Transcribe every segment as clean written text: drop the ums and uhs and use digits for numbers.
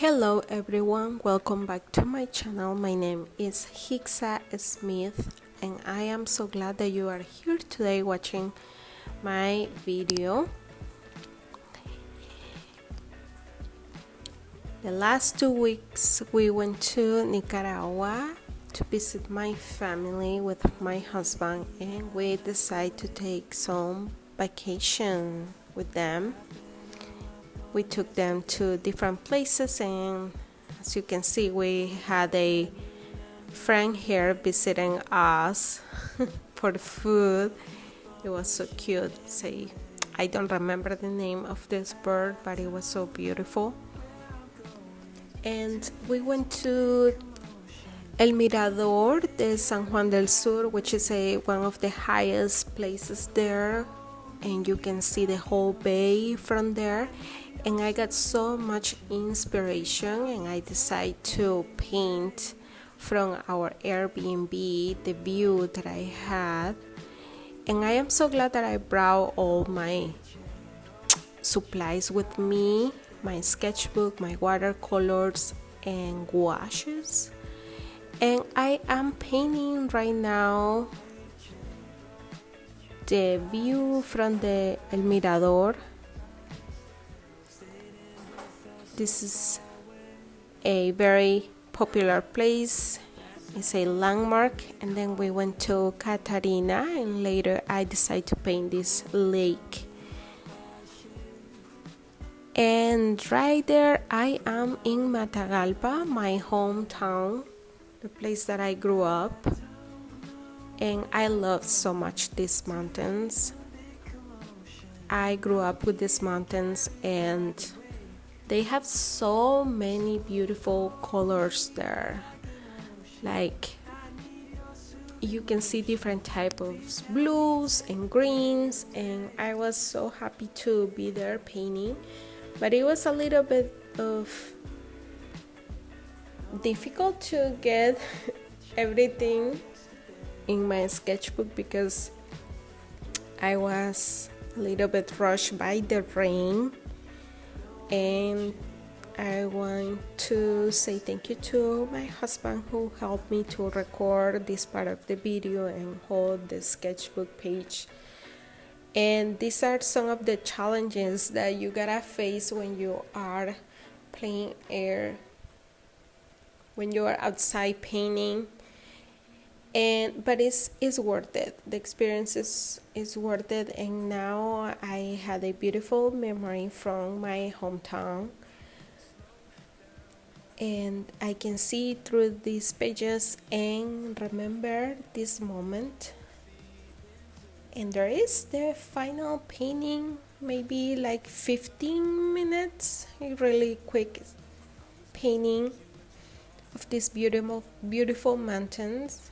Hello everyone, welcome back to my channel. My name is Hixa Smith and I am so glad that you are here today watching my video. The last 2 weeks we went to Nicaragua to visit my family with my husband, and we decided to take some vacation with them. We took them to different places, and as you can see, we had a friend here visiting us for the food. It was so cute. I don't remember the name of this bird, but it was so beautiful. And we went to El Mirador de San Juan del Sur, which is one of the highest places there, and you can see the whole bay from there. And I got so much inspiration, and I decided to paint from our Airbnb the view that I had. And I am so glad that I brought all my supplies with me, my sketchbook, my watercolors, and gouaches. And I am painting right now the view from the El Mirador. This is a very popular place. It's a landmark. And then we went to Catarina, and later I decided to paint this lake. And right there I am in Matagalpa, my hometown, the place that I grew up. And I love so much these mountains. I grew up with these mountains, and they have so many beautiful colors there. Like, you can see different types of blues and greens, and I was so happy to be there painting. But it was a little bit of difficult to get everything in my sketchbook because I was a little bit rushed by the rain. And I want to say thank you to my husband who helped me to record this part of the video and hold the sketchbook page. And these are some of the challenges that you gotta face when you are playing air, when you are outside painting. But it's worth it. The experience is worth it. And now I had a beautiful memory from my hometown, and I can see through these pages and remember this moment. And there is the final painting, maybe like 15 minutes, a really quick painting of these beautiful mountains.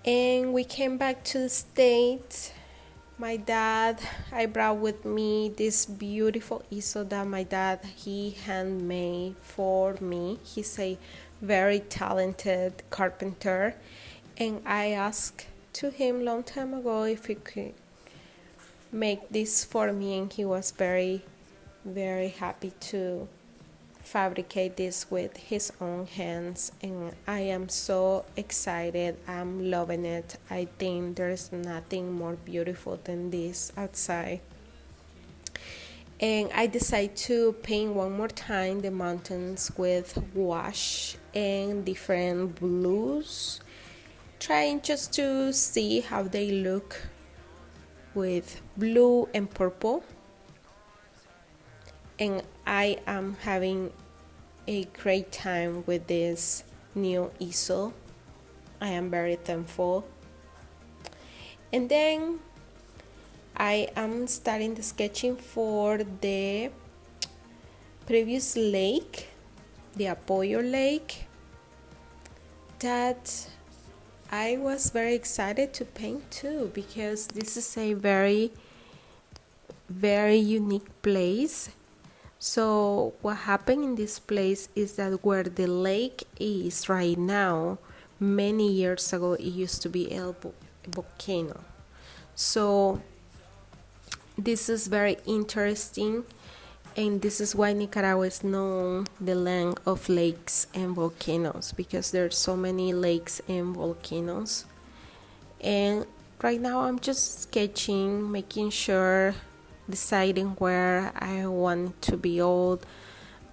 And we came back to the States. I brought with me this beautiful easel that my dad, he handmade for me. He's a very talented carpenter. And I asked to him long time ago if he could make this for me, and he was very, very happy to fabricate this with his own hands. And I am so excited. I'm loving it. I think there's nothing more beautiful than this outside. And I decided to paint one more time the mountains with gouache and different blues, trying just to see how they look with blue and purple. And I am having a great time with this new easel. I am very thankful. And then I am starting the sketching for the previous lake, the Apoyo Lake, that I was very excited to paint too, because this is a very, very unique place. So what happened in this place is that where the lake is right now, many years ago, it used to be a volcano. So this is very interesting, And this is why Nicaragua is known the land of lakes and volcanoes, because there's so many lakes and volcanoes. And right now I'm just sketching, making sure, deciding where I want to build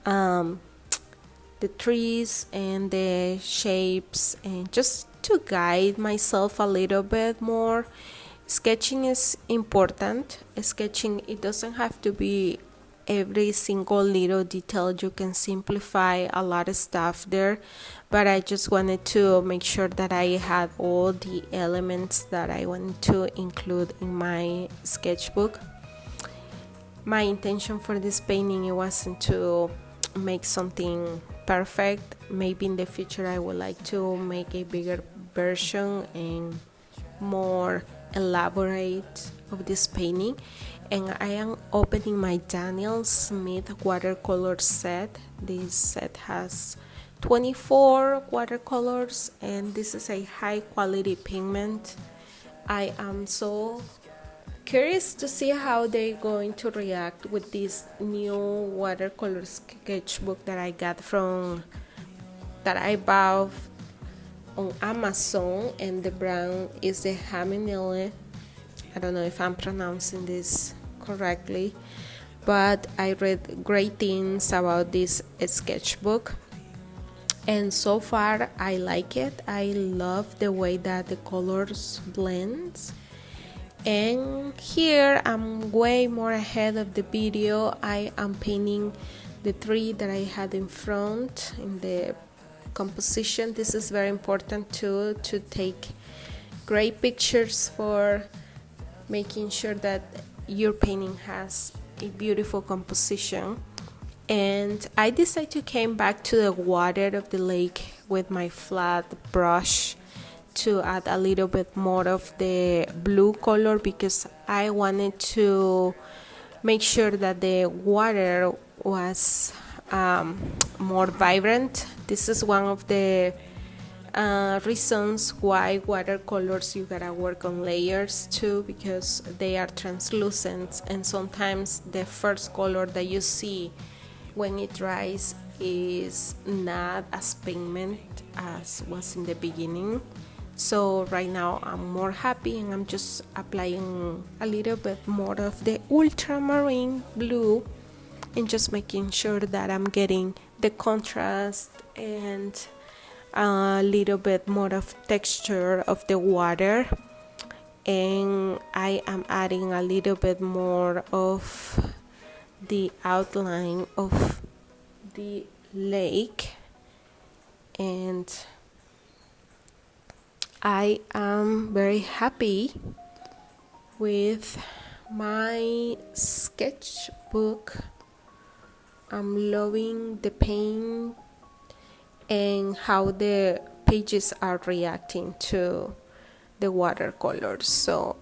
the trees and the shapes, and just to guide myself a little bit more. Sketching is important. Sketching, it doesn't have to be every single little detail. You can simplify a lot of stuff there, but I just wanted to make sure that I had all the elements that I wanted to include in my sketchbook. My intention for this painting, it wasn't to make something perfect. Maybe in the future I would like to make a bigger version and more elaborate of this painting. And I am opening my Daniel Smith watercolor set. This set has 24 watercolors, and this is a high quality pigment. I am so curious to see how they're going to react with this new watercolor sketchbook that I got that I bought on Amazon, and the brand is the Haminille. I don't know if I'm pronouncing this correctly, but I read great things about this sketchbook, and so far I like it. I love the way that the colors blend. And here I'm way more ahead of the video. I am painting the tree that I had in front in the composition. This is very important too, to take great pictures for making sure that your painting has a beautiful composition. And I decided to came back to the water of the lake with my flat brush to add a little bit more of the blue color, because I wanted to make sure that the water was more vibrant. This is one of the reasons why watercolors, you gotta work on layers too, because they are translucent, and sometimes the first color that you see when it dries is not as pigment as was in the beginning. So right now I'm more happy, and I'm just applying a little bit more of the ultramarine blue and just making sure that I'm getting the contrast and a little bit more of texture of the water. And I am adding a little bit more of the outline of the lake, and I am very happy with my sketchbook. I'm loving the paint and how the pages are reacting to the watercolors. So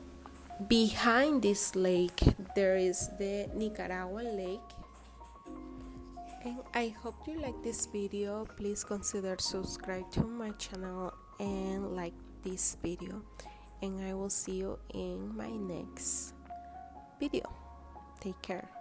behind this lake there is the Nicaragua lake. And I hope you like this video. Please consider subscribe to my channel and like this video, and I will see you in my next video. Take care.